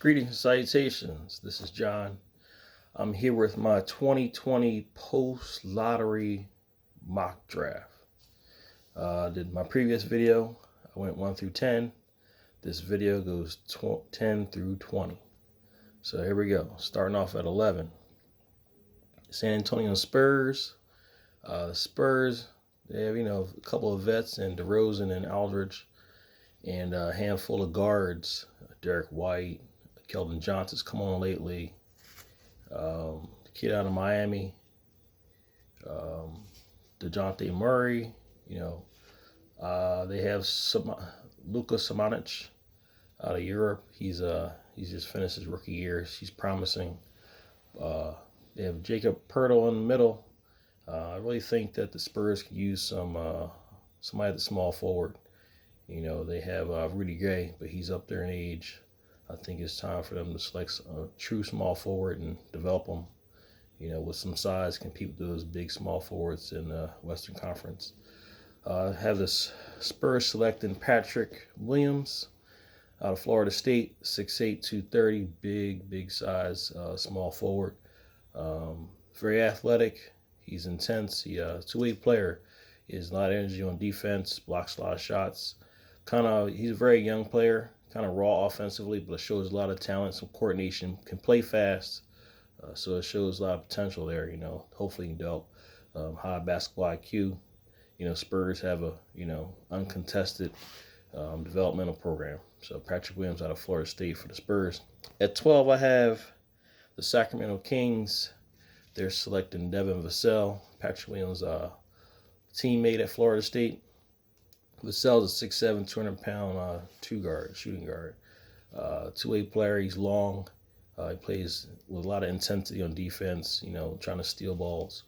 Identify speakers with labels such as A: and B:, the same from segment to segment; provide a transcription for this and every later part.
A: Greetings and salutations. This is John. I'm here with my 2020 post lottery mock draft. Did my previous video, I went 1 through 10. This video goes 10 through 20. So here we go. Starting off at 11. San Antonio Spurs. The Spurs, they have, a couple of vets in DeRozan and Aldridge, and a handful of guards. Derek White, Keldon Johnson's come on lately. The kid out of Miami, DeJounte Murray. They have Luka Samanic out of Europe. He's just finished his rookie year. He's promising. They have Jacob Poeltl in the middle. I really think that the Spurs could use somebody at the small forward. They have Rudy Gay, but he's up there in age. I think it's time for them to select a true small forward and develop them, with some size, compete with those big small forwards in the Western Conference. Have this Spurs selecting Patrick Williams out of Florida State, 6'8", 230, big size, small forward. Very athletic. He's intense. He's a two-way player. He has a lot of energy on defense, blocks a lot of shots. He's a very young player, kind of raw offensively, but shows a lot of talent, some coordination, can play fast. So it shows a lot of potential there, hopefully he can develop high basketball IQ. Spurs have a, uncontested developmental program. So Patrick Williams out of Florida State for the Spurs. At 12, I have the Sacramento Kings. They're selecting Devin Vassell, Patrick Williams' teammate at Florida State. Vassell's a 6'7", 200-pound shooting guard. Two-way player. He's long. He plays with a lot of intensity on defense, trying to steal balls.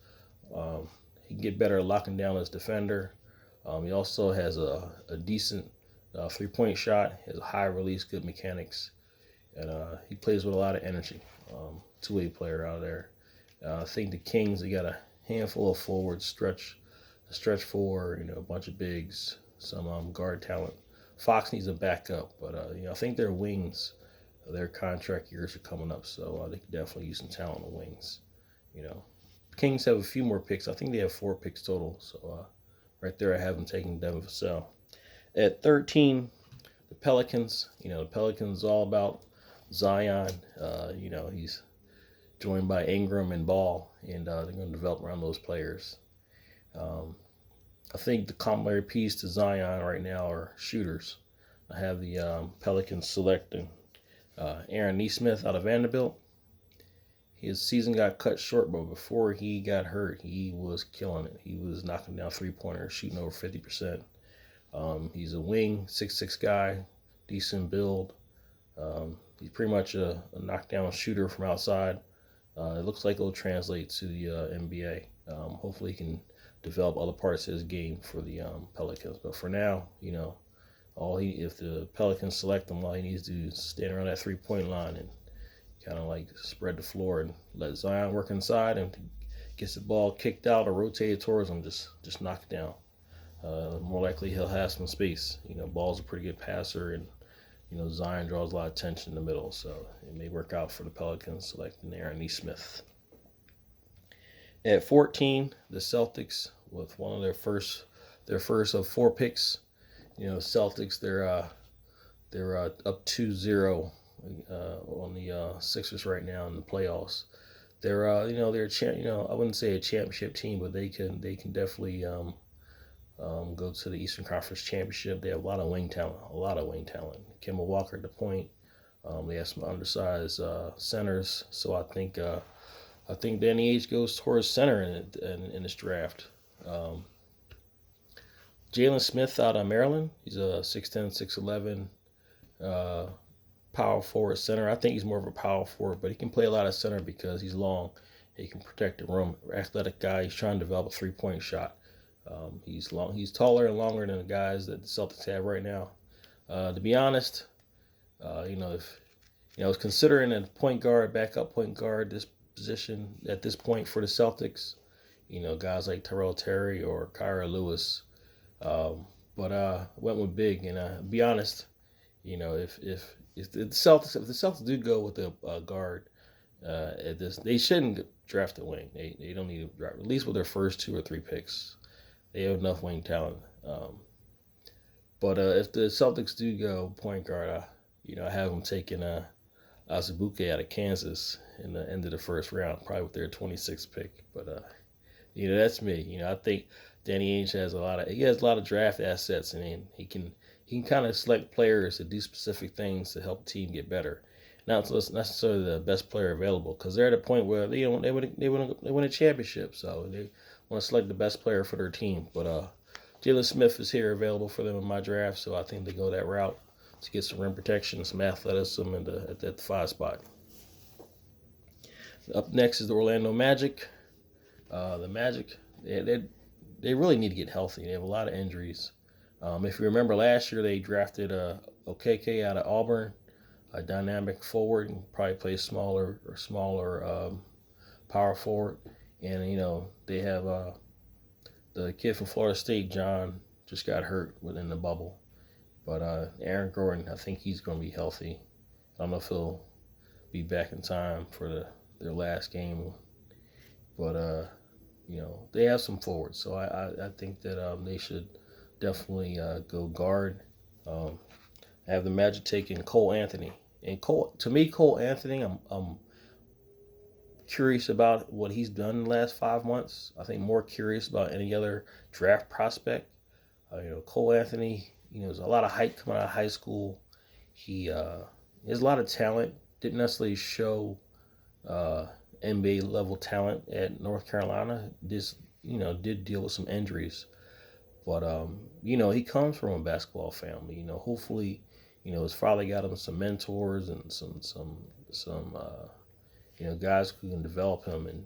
A: He can get better at locking down his defender. He also has a decent three-point shot. He has a high release, good mechanics. And he plays with a lot of energy. Two-way player out there. I think the Kings, they got a handful of forwards, stretch four, a bunch of bigs, some guard talent. Fox needs a backup, but I think their wings, their contract years are coming up, so they could definitely use some talent on the wings. Kings have a few more picks. I think they have 4 picks total, so right there I have them taking Devin Vassell. At 13, the Pelicans. The Pelicans all about Zion. He's joined by Ingram and Ball, and they're going to develop around those players. I think the complementary piece to Zion right now are shooters. I have the Pelicans selecting Aaron Nesmith out of Vanderbilt. His season got cut short, but before he got hurt, he was killing it. He was knocking down three-pointers, shooting over 50%. He's a wing, 6'6" guy, decent build. He's pretty much a knockdown shooter from outside. It looks like it'll translate to the NBA. Hopefully he can develop other parts of his game for the Pelicans. But for now, if the Pelicans select him, all he needs to do is stand around that three-point line and kind of like spread the floor and let Zion work inside, and gets the ball kicked out or rotated towards him, just knock it down. More likely he'll have some space. Ball's a pretty good passer, and Zion draws a lot of attention in the middle, so it may work out for the Pelicans selecting Aaron Nesmith. At 14, the Celtics with one of their first of 4 picks. Celtics, they're up 2-0 on the Sixers right now in the playoffs. They're I wouldn't say a championship team, but they can definitely go to the Eastern Conference Championship. They have a lot of wing talent. Kemba Walker at the point. They have some undersized centers, so I think Danny Ainge goes towards center in this draft. Jalen Smith out of Maryland. He's a 6'10", 6'11", power forward center. I think he's more of a power forward, but he can play a lot of center because he's long. He can protect the rim. Athletic guy. He's trying to develop a three-point shot. He's long. He's taller and longer than the guys that the Celtics have right now. To be honest, if I was considering a backup point guard, this position at this point for the Celtics, guys like Terrell Terry or Kyra Lewis, but went with big. And be honest, if if the Celtics do go with a guard at this, they shouldn't draft a wing. They don't need to draft, at least with their first 2 or 3 picks. They have enough wing talent. But if the Celtics do go point guard, I have them taking Azubuike out of Kansas in the end of the first round, probably with their 26th pick. But that's me. I think Danny Ainge has a lot of draft assets, and he can kind of select players to do specific things to help the team get better. Not necessarily the best player available, because they're at a point where they win a championship, so they want to select the best player for their team. But Jalen Smith is here available for them in my draft, so I think they go that route to get some rim protection, some athleticism at that 5 spot. Up next is the Orlando Magic. The Magic, they really need to get healthy. They have a lot of injuries. If you remember last year, they drafted Okeke out of Auburn, a dynamic forward, and probably plays smaller power forward. And they have the kid from Florida State, John, just got hurt within the bubble. But Aaron Gordon, I think he's going to be healthy. I don't know if he'll be back in time for their last game. But they have some forwards, so I think that they should definitely go guard. I have the Magic taking Cole Anthony, and Cole Anthony, I'm curious about what he's done in the last 5 months. I think more curious about any other draft prospect. Cole Anthony, there's a lot of hype coming out of high school. He has a lot of talent. Didn't necessarily show NBA level talent at North Carolina. Did deal with some injuries, but he comes from a basketball family. Hopefully, his father got him some mentors and some guys who can develop him, and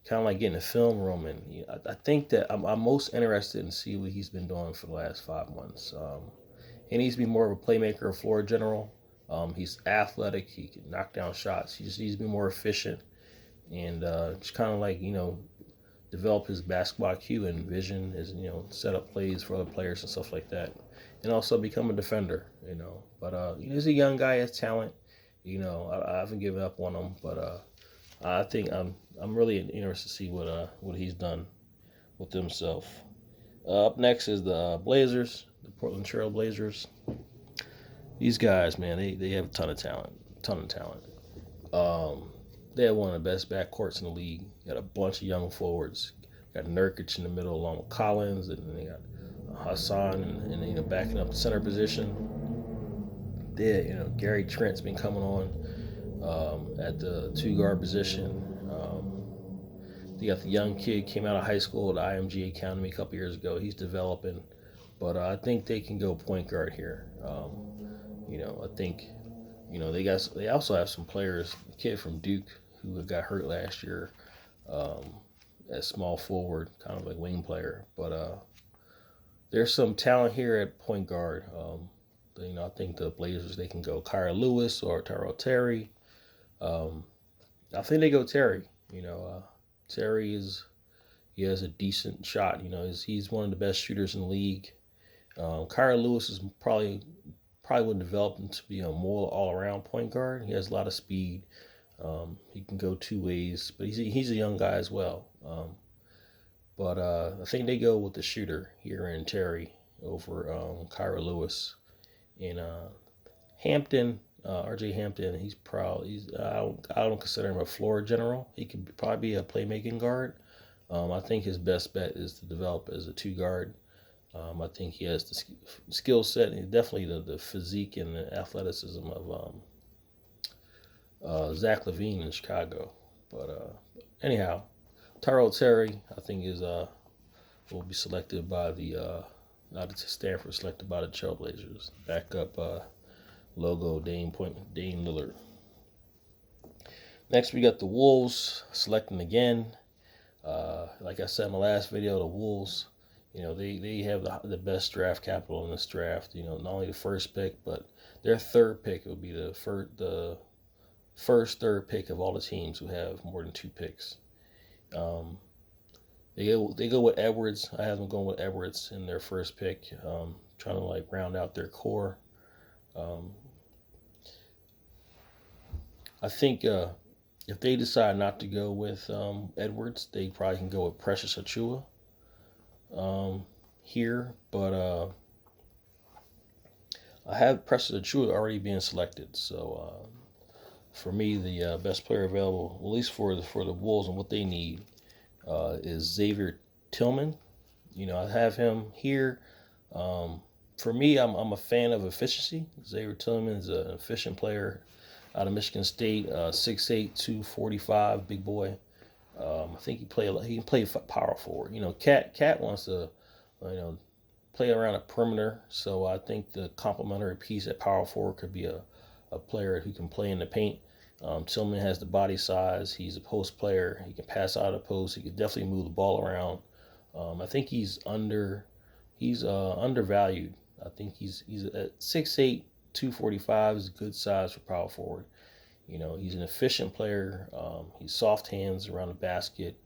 A: kind of like getting a film room. And I think that I'm most interested in see what he's been doing for the last 5 months. He needs to be more of a playmaker, a floor general. He's athletic. He can knock down shots. He just needs to be more efficient, and just kind of like develop his basketball IQ and vision, his set up plays for other players and stuff like that, and also become a defender. But he's a young guy, has talent. I haven't given up on him, but I think I'm really interested to see what he's done with himself. Up next is the Blazers, the Portland Trail Blazers. These guys, man, they have a ton of talent, They have one of the best backcourts in the league. Got a bunch of young forwards. Got Nurkic in the middle along with Collins, and they got Hassan and backing up the center position. Gary Trent's been coming on at the 2 guard position. They got the young kid came out of high school at IMG Academy a couple years ago. He's developing, but I think they can go point guard here. I think they also have some players. A kid from Duke who got hurt last year, at small forward, kind of like wing player. But there's some talent here at point guard. I think the Blazers, they can go Kira Lewis or Tyrell Terry. I think they go Terry. Terry he has a decent shot. He's one of the best shooters in the league. Kira Lewis is probably would develop him to be a more all around point guard. He has a lot of speed. He can go 2 ways, but he's a young guy as well. But I think they go with the shooter here in Terry over Kira Lewis. And Hampton, RJ Hampton, I don't consider him a floor general. He could probably be a playmaking guard. I think his best bet is to develop as a 2 guard. I think he has the skill set and definitely the physique and the athleticism of Zach LaVine in Chicago. But anyhow, Tyrell Terry, I think will be selected by the out of Stanford, selected by the Trailblazers. Backup logo Dame Lillard. Next, we got the Wolves selecting again. Like I said in my last video, the Wolves, they have the best draft capital in this draft. Not only the first pick, but their 3rd pick will be the first 3rd pick of all the teams who have more than 2 picks. They go with Edwards. I have them going with Edwards in their first pick, trying to round out their core. I think if they decide not to go with Edwards, they probably can go with Precious Achua here. But I have Precious Achua already being selected. So for me, the best player available, at least for the Wolves and what they need, is Xavier Tillman. I have him here. Um, for me, I'm a fan of efficiency. Xavier Tillman is an efficient player out of Michigan State, 6'8", 245, big boy. I think he can play power forward. Cat wants to, you know, play around a perimeter. So I think the complementary piece at power forward could be a player who can play in the paint. Tillman has the body size. He's a post player. He can pass out of post. He can definitely move the ball around. I think he's undervalued. I think he's at 6'8", 245 is a good size for power forward. He's an efficient player. He's soft hands around the basket.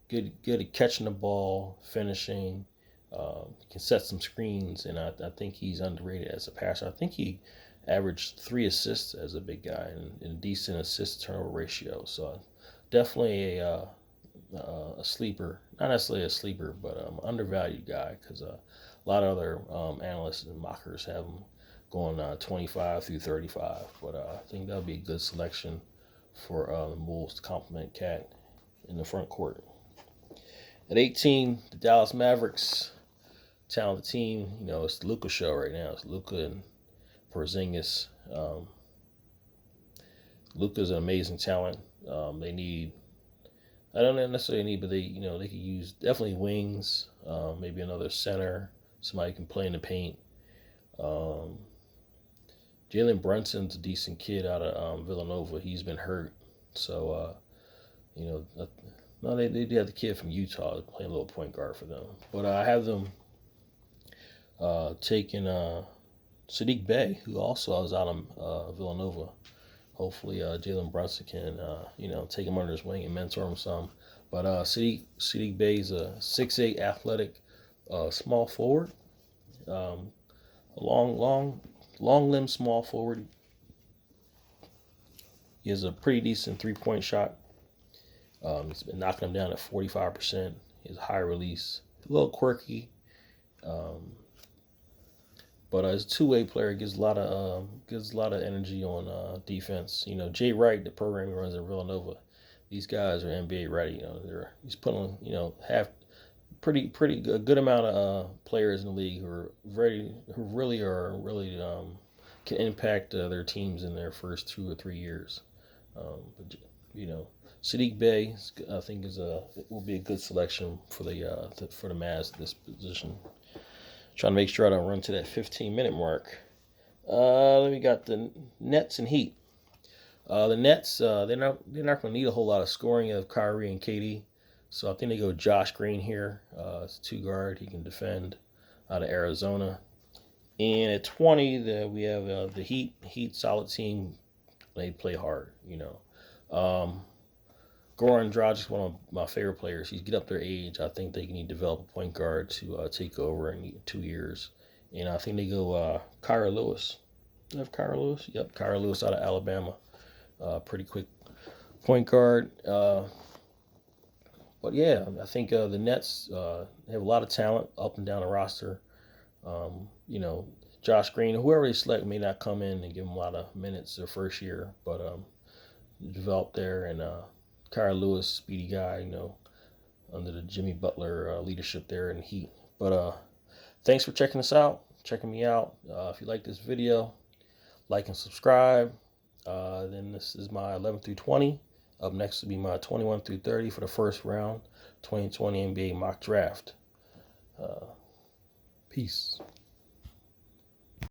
A: Good at catching the ball, finishing. Can set some screens, and I think he's underrated as a passer. I think he averaged 3 assists as a big guy and a decent assist turnover ratio. So definitely a sleeper, not necessarily a sleeper, but undervalued guy because a lot of other analysts and mockers have him going 25 through 35. But I think that'll be a good selection for the Wolves to complement Cat in the front court. At 18, the Dallas Mavericks, talented team. It's the Luka show right now. It's Luka and Porzingis. Luka's an amazing talent. They need, I don't necessarily need, but they could use definitely wings, maybe another center, somebody who can play in the paint. Jalen Brunson's a decent kid out of Villanova. He's been hurt, so no, they did have the kid from Utah playing a little point guard for them. But I have them taking Sadiq Bey, who also was out of Villanova. Hopefully, Jalen Brunson can take him under his wing and mentor him some. But Sadiq Bey is a 6'8" athletic small forward, a long limb small forward. He has a pretty decent 3-point shot. He's been knocking them down at 45%. He has a high release, a little quirky, but as a two-way player, gives a lot of energy on defense. Jay Wright, the program he runs at Villanova, these guys are NBA ready. He's putting half pretty good amount of players in the league who really can impact their teams in their first 2 or 3 years. But Sadiq Bey, I think will be a good selection for the Mavs at this position. Trying to make sure I don't run to that 15-minute mark. Then we got the Nets and Heat. The Nets, they're not going to need a whole lot of scoring of Kyrie and KD, so I think they go Josh Green here. It's a 2 guard. He can defend out of Arizona. And at 20, we have the Heat. Heat, solid team. They play hard. Goran Dragic, one of my favorite players. He's getting up their age. I think they need to develop a point guard to take over in 2 years. And I think they go Kira Lewis. Do you have Kira Lewis? Yep, Kira Lewis out of Alabama. Pretty quick point guard. But yeah, I think the Nets have a lot of talent up and down the roster. Josh Green, whoever they select may not come in and give them a lot of minutes their first year, but develop there. And Kira Lewis, speedy guy, under the Jimmy Butler leadership there in Heat. But thanks for checking me out. If you like this video, like and subscribe. Then this is my 11 through 20. Up next will be my 21 through 30 for the first round, 2020 NBA mock draft. Peace.